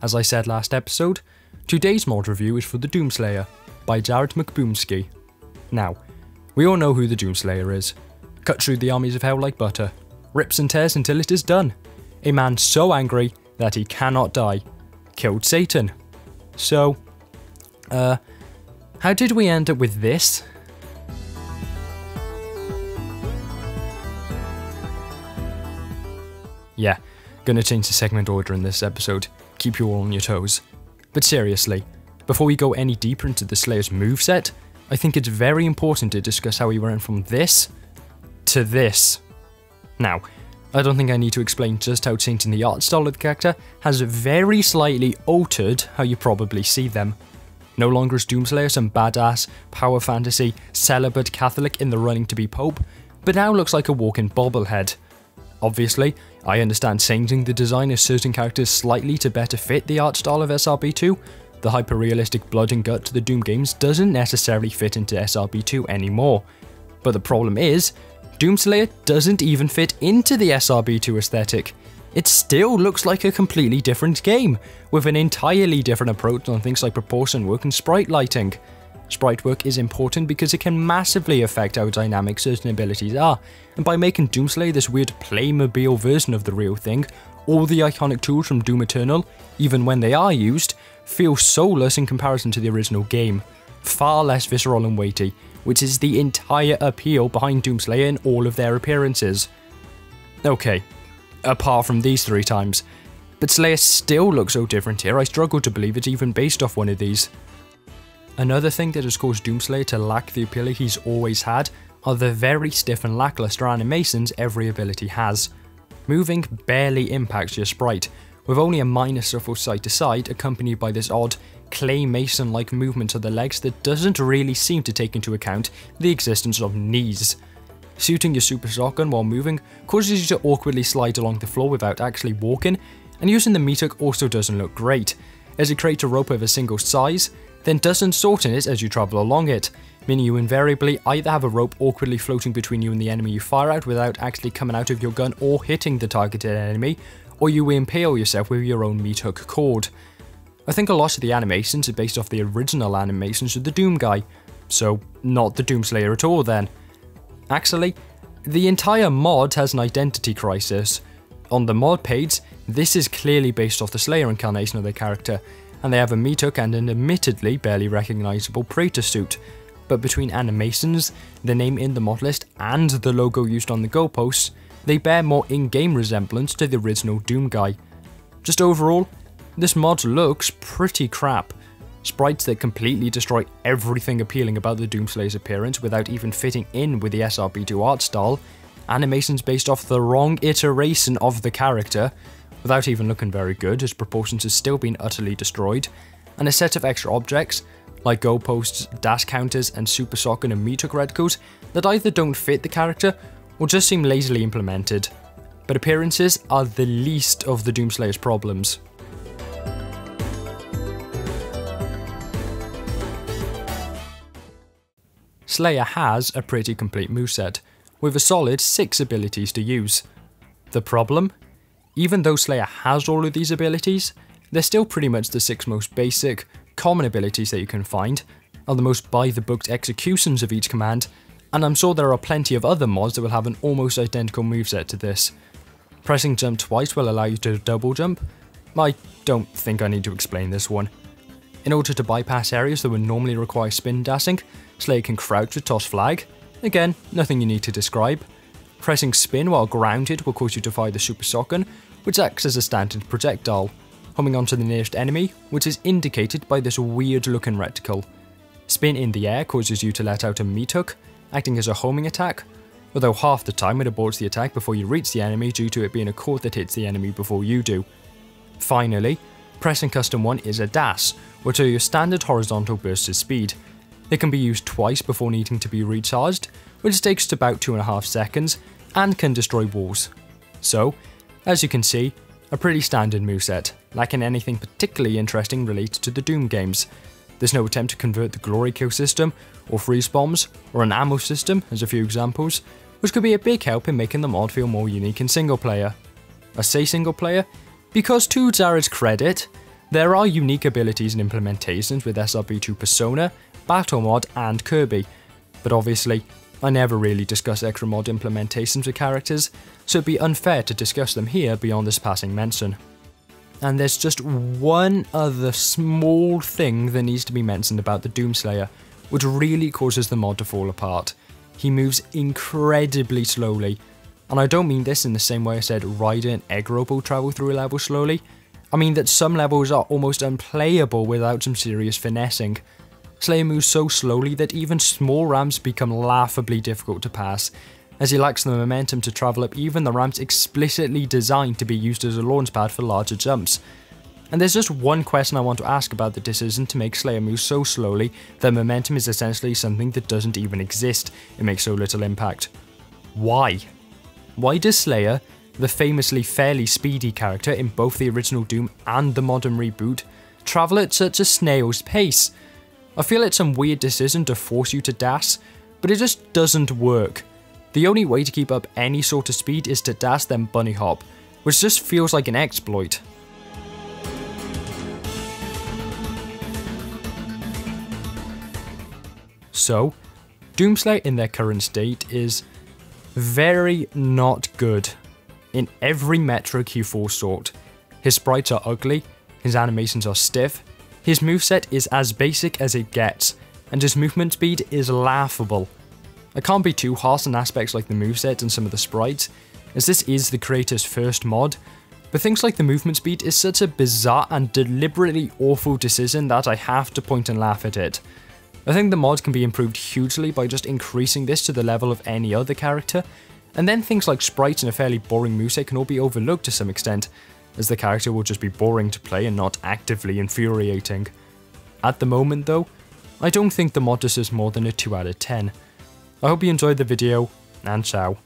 As I said last episode, today's mod review is for the Doomslayer by Jared McBoomski. Now, we all know who the Doomslayer is. Cuts through the armies of hell like butter, rips and tears until it is done. A man so angry that he cannot die. Killed Satan. So, how did we end up with this? Yeah, gonna change the segment order in this episode, keep you all on your toes. But seriously, before we go any deeper into the Slayer's moveset, I think it's very important to discuss how he went from this to this. Now, I don't think I need to explain just how changing the art style of the character has very slightly altered how you probably see them. No longer is Doomslayer some badass, power fantasy, celibate Catholic in the running to be Pope, but now looks like a walking bobblehead. Obviously, I understand changing the design of certain characters slightly to better fit the art style of SRB2. The hyper-realistic blood and gut to the Doom games doesn't necessarily fit into SRB2 anymore. But the problem is, Doomslayer doesn't even fit into the SRB2 aesthetic. It still looks like a completely different game, with an entirely different approach on things like proportion work and sprite lighting. Sprite work is important because it can massively affect how dynamic certain abilities are, and by making Doomslayer this weird Playmobil version of the real thing, all the iconic tools from Doom Eternal, even when they are used, feel soulless in comparison to the original game. Far less visceral and weighty, which is the entire appeal behind Doomslayer in all of their appearances. Okay, apart from these 3 times, but Slayer still looks so different here I struggle to believe it's even based off one of these. Another thing that has caused Doomslayer to lack the appeal he's always had are the very stiff and lackluster animations every ability has. Moving barely impacts your sprite, with only a minor shuffle side to side accompanied by this odd claymation-like movement of the legs that doesn't really seem to take into account the existence of knees. Shooting your super shotgun while moving causes you to awkwardly slide along the floor without actually walking, and using the meat hook also doesn't look great, as it creates a rope of a single size, then doesn't shorten it as you travel along it, meaning you invariably either have a rope awkwardly floating between you and the enemy you fire at without actually coming out of your gun or hitting the targeted enemy, or you impale yourself with your own meat hook cord. I think a lot of the animations are based off the original animations of the Doom guy, so not the Doomslayer at all then. Actually, the entire mod has an identity crisis. On the mod page, this is clearly based off the Slayer incarnation of their character, and they have a meat hook and an admittedly barely recognisable Praetor suit, but between animations, the name in the mod list, and the logo used on the goalposts, they bear more in-game resemblance to the original Doom guy. Just overall, this mod looks pretty crap. Sprites that completely destroy everything appealing about the Doomslayer's appearance without even fitting in with the SRB2 art style, animations based off the wrong iteration of the character, without even looking very good as proportions have still been utterly destroyed, and a set of extra objects, like goalposts, dash counters and super shotgun and meat hook reticles that either don't fit the character or just seem lazily implemented. But appearances are the least of the Doomslayer's problems. Slayer has a pretty complete moveset, with a solid 6 abilities to use. The problem? Even though Slayer has all of these abilities, they're still pretty much the 6 most basic, common abilities that you can find, are the most by-the-book executions of each command, and I'm sure there are plenty of other mods that will have an almost identical moveset to this. Pressing jump twice will allow you to double jump. I don't think I need to explain this one. In order to bypass areas that would normally require spin dashing, Slayer can crouch with toss flag. Again, nothing you need to describe. Pressing spin while grounded will cause you to fire the super shotgun, which acts as a standard projectile, homing onto the nearest enemy, which is indicated by this weird looking reticle. Spin in the air causes you to let out a meat hook, acting as a homing attack, although half the time it aborts the attack before you reach the enemy due to it being a cord that hits the enemy before you do. Finally, pressing custom 1 is a dash, which are your standard horizontal bursts of speed. They can be used twice before needing to be recharged, which takes about 2.5 seconds, and can destroy walls. So, as you can see, a pretty standard moveset, lacking anything particularly interesting related to the Doom games. There's no attempt to convert the glory kill system, or freeze bombs, or an ammo system as a few examples, which could be a big help in making the mod feel more unique in single player. I say single player because to Jared's credit, There are unique abilities and implementations with SRB2 Persona, Battle Mod and Kirby, but obviously I never really discuss extra mod implementations with characters, so it'd be unfair to discuss them here beyond this passing mention. And there's just one other small thing that needs to be mentioned about the Doomslayer, which really causes the mod to fall apart. He moves incredibly slowly, and I don't mean this in the same way I said Ryder and Egg Robo travel through a level slowly. I mean that some levels are almost unplayable without some serious finessing. Slayer moves so slowly that even small ramps become laughably difficult to pass, as he lacks the momentum to travel up even the ramps explicitly designed to be used as a launch pad for larger jumps. And there's just one question I want to ask about the decision to make Slayer move so slowly that momentum is essentially something that doesn't even exist. It makes so little impact. Why? Why does Slayer, the famously fairly speedy character in both the original Doom and the modern reboot, travel at such a snail's pace? I feel it's some weird decision to force you to dash, but it just doesn't work. The only way to keep up any sort of speed is to dash then bunny hop, which just feels like an exploit. So, Doomslayer in their current state is very not good in every metric he falls short. His sprites are ugly, his animations are stiff, his moveset is as basic as it gets, and his movement speed is laughable. I can't be too harsh on aspects like the moveset and some of the sprites, as this is the creator's first mod, but things like the movement speed is such a bizarre and deliberately awful decision that I have to point and laugh at it. I think the mod can be improved hugely by just increasing this to the level of any other character, and then things like sprites and a fairly boring moveset can all be overlooked to some extent, as the character will just be boring to play and not actively infuriating. At the moment though, I don't think the mod deserves more than a 2 out of 10. I hope you enjoyed the video, and ciao.